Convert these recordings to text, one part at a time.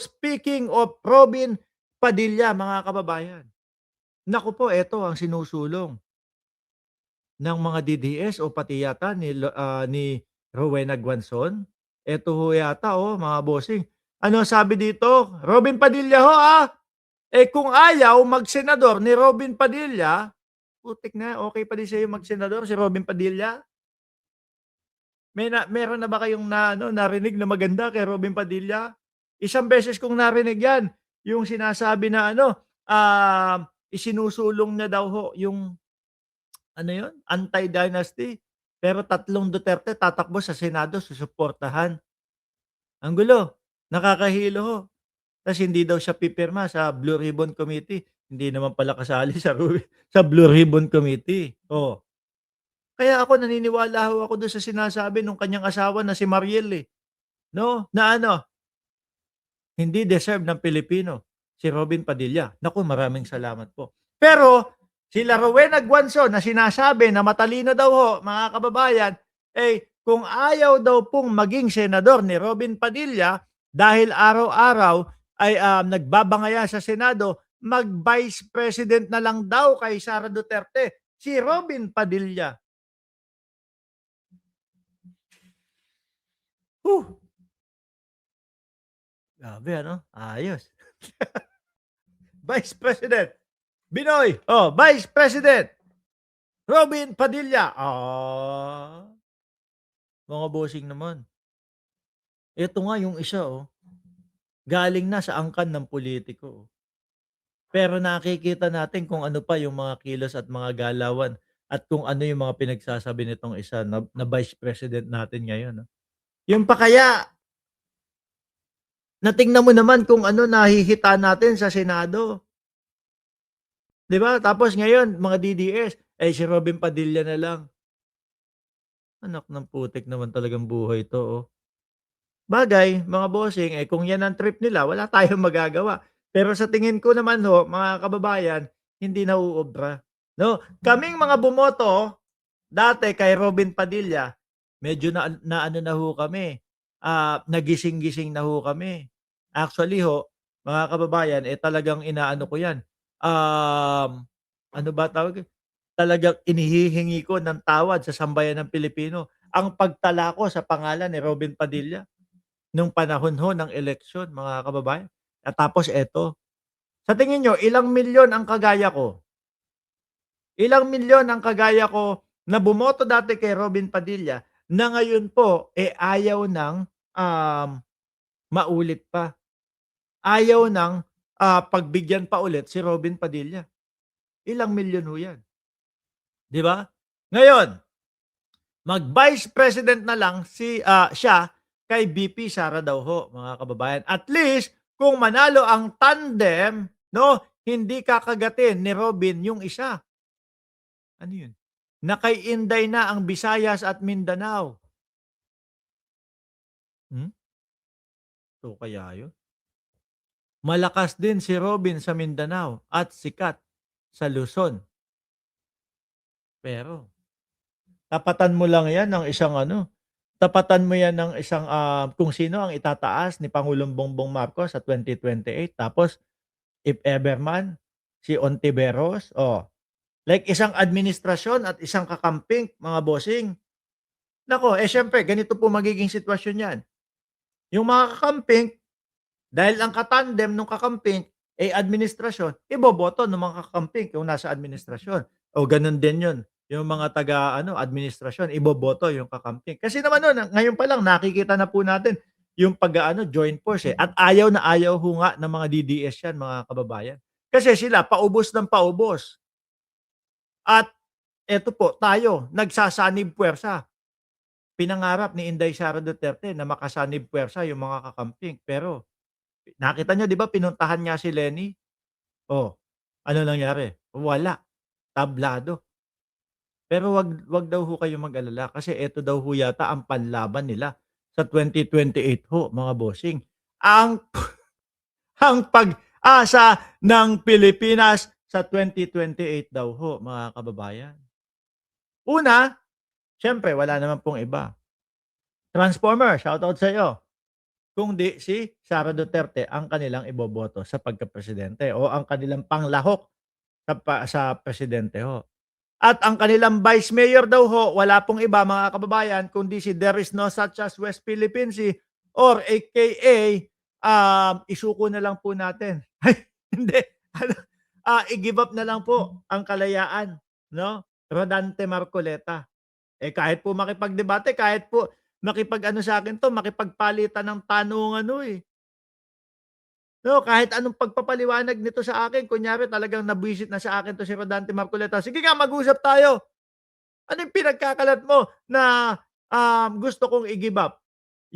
Speaking of Robin Padilla, mga kababayan, naku po, eto ang sinusulong ng mga DDS o pati yata ni Rowena Guanzon. Eto ho yata, mga bossing. Ano sabi dito? Robin Padilla ho, kung ayaw mag-senador ni Robin Padilla, putik na, okey pa din sa'yo mag-senador si Robin Padilla? Meron na ba kayong narinig na maganda kay Robin Padilla? Isang beses kong narinig 'yan, yung sinasabi na isinusulong niya daw ho yung yun, anti-dynasty, pero 3 Duterte tatakbo sa Senado susuportahan. Ang gulo, nakakahilo ho. Tas hindi daw siya pipirma sa Blue Ribbon Committee, hindi naman pala kasali sa Blue Ribbon Committee, oh. Kaya ako naniniwala ho ako dun sa sinasabi nung kanyang asawa na si Mariel, 'no, na hindi deserve ng Pilipino si Robin Padilla. Naku, maraming salamat po. Pero sila Rowena Guanzon na sinasabi na matalino daw ho, mga kababayan, kung ayaw daw pong maging senador ni Robin Padilla dahil araw-araw ay nagbabangaya sa Senado, mag-Vice President na lang daw kay Sara Duterte si Robin Padilla. Huh, grabe ayos. Vice President Binoy, Vice President Robin Padilla. Mga bossing naman. Ito nga yung isa, galing na sa angkan ng pulitiko, Pero nakikita natin kung ano pa yung mga kilos at mga galawan at kung ano yung mga pinagsasabi nitong isa na Vice President natin ngayon, Yung pa kaya, natingnan mo naman kung ano nahihita natin sa Senado. 'Di ba? Tapos ngayon, mga DDS, si Robin Padilla na lang. Anak ng putik naman talagang buhay 'to, Bagay, mga bossing, kung 'yan ang trip nila, wala tayong magagawa. Pero sa tingin ko naman ho, mga kababayan, hindi nauubra, 'no? Kaming mga bumoto dati kay Robin Padilla, medyo naano na ho kami, nagising-gising na ho kami. Actually ho, mga kababayan, talagang inaano ko 'yan, ano ba tawag, talagang inihihingi ko ng tawad sa sambayan ng Pilipino ang pagtala ko sa pangalan ni Robin Padilla. Nung panahon ho ng eleksyon, mga kababayan. At tapos eto, sa tingin niyo ilang milyon ang kagaya ko? Ilang milyon ang kagaya ko na bumoto dati kay Robin Padilla na ngayon po, ayaw ng, maulit pa. Ayaw ng, pagbigyan pa ulit si Robin Padilla. Ilang milyon ho 'yan, 'di ba? Ngayon, mag-Vice President na lang siya kay VP Sara daw ho, mga kababayan. At least kung manalo ang tandem, 'no, hindi kakagatin ni Robin yung isa. Ano yun? Na kay Inday na ang Visayas at Mindanao. Hmm, so kaya yun? Malakas din si Robin sa Mindanao at sikat sa Luzon. Pero tapatan mo lang 'yan ng isang tapatan mo 'yan ng isang, kung sino ang itataas ni Pangulong Bongbong Marcos sa 2028 tapos if ever man si Ontiveros, like isang administrasyon at isang kakamping, mga bossing. Naku, siyempre ganito po magiging sitwasyon niyan. Yung mga kakamping, dahil ang katandem nung kakamping, administrasyon, iboboto ng mga kakamping kung nasa administrasyon. O gano'n din 'yun, yung mga administrasyon, iboboto yung kakamping. Kasi naman no'n, ngayon pa lang nakikita na po natin yung joint force, at ayaw na ayaw ho nga ng mga DDS 'yan, mga kababayan. Kasi sila paubos ng paubos. At eto po, tayo nagsasanib puwersa. Pinangarap ni Inday Sara Duterte na makasanib puwersa yung mga kakamping, pero nakita niyo 'di ba pinuntahan nga si Lenny? Oh, ano nangyari? Wala, tablado. Pero wag daw ho kayong mag-alala kasi eto daw ho yata ang panlaban nila sa 2028 ho, mga bossing. Ang ang pag-asa ng Pilipinas sa 2028 daw ho, mga kababayan. Una, siyempre wala naman pong iba. Transformer, shoutout sa iyo. kundi si Sara Duterte ang kanilang iboboto sa pagkapresidente o ang kanilang panglahok sa presidente ho. At ang kanilang vice mayor daw ho, wala pong iba mga kababayan kundi si There is no such as West Philippine Sea or AKA, isuko na lang po natin. Ay, hindi. Ano, i-give up na lang po ang kalayaan, no? Rodante Marcoleta. Eh, kahit po makipagdebate, kahit po makipag-ano sa'kin 'to, makipagpalitan ng tanungan 'no, eh. No, kahit anong pagpapaliwanag nito sa akin, kunyari talagang nabwisit na sa akin 'to si Rodante Marcoleta, sige nga mag-usap tayo. Ano yung pinagkakalat mo na, gusto kong i-give up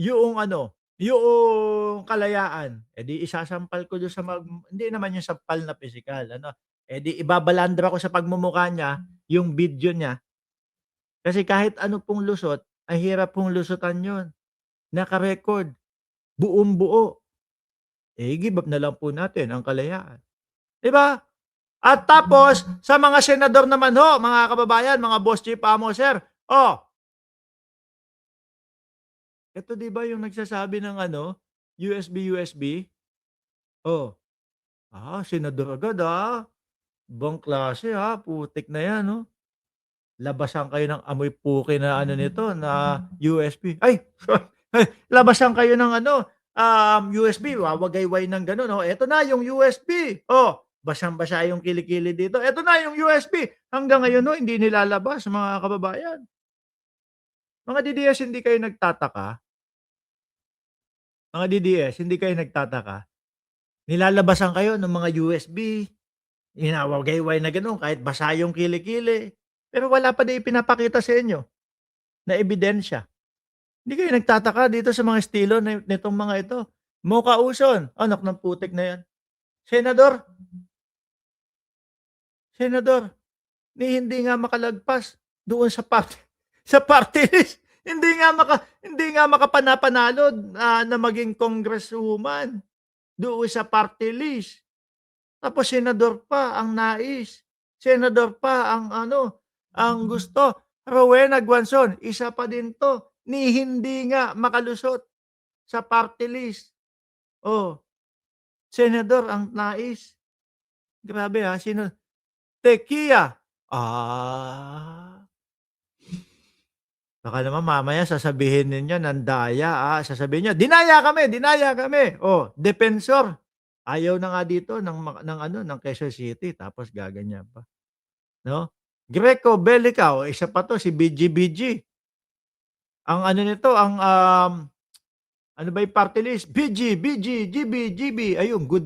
yoong ano, yoong kalayaan? Eh, di isasampal ko dun sa hindi naman yung sampal na pisikal ano, eh, di ibabalandra ko sa pagmumukha niya yung video niya. Kasi kahit ano pong lusot, ang hirap pong lusutan yun. Naka-record, buong-buo. Eh, give up na lang po natin ang kalayaan, 'di ba? At tapos sa mga senador naman ho, mga kababayan, mga boss chief, amo, sir, oh, eto 'di ba yung nagsasabi ng ano, USB. Oh, senador agad, ibang klase, putik na 'yan 'no. Labasan kayo ng amoy puki na ano nito na USB. Ay, ay, labasan kayo ng ano, USB, wawagayway ng gano'n, oh, eto na yung USB. Oh, basang-basa yung kilikili dito. Eto na yung USB. Hanggang ngayon ho, hindi nilalabas mga kababayan. Mga DDS hindi kayo nagtataka? Mga DDS hindi kayo nagtataka? Nilalabasan kayo ng mga USB, winawagayway na gano'n kahit basa yung kilikili. Pero wala pa din ipinapakita sa inyo na ebidensya. Hindi kayo nagtataka dito sa mga estilo nitong mga ito. Mocha Uson, anak ng putik na 'yan. Senador, senador, ni hindi nga makalagpas doon sa party sa party list. Hindi nga makapanapanalo, na maging congresswoman doon sa party list. Tapos senador pa ang nais, senador pa ang ano, ang gusto. Rowena Guanzon, isa pa din 'to, ni hindi nga makalusot sa party list. Oh, senador ang nais. Grabe, sino Tekia. Ah, baka naman mamaya sasabihin ninyo nandaya, sasabihin niyo, dinaya kami." Oh, depensor, ayaw na nga dito ng ano, ng Quezon City tapos gaganyan pa, 'no? Greco Bellicao, isa pa 'to si BG. Ang ano nito, ang, ano ba yung party list? BG, GB, ayun good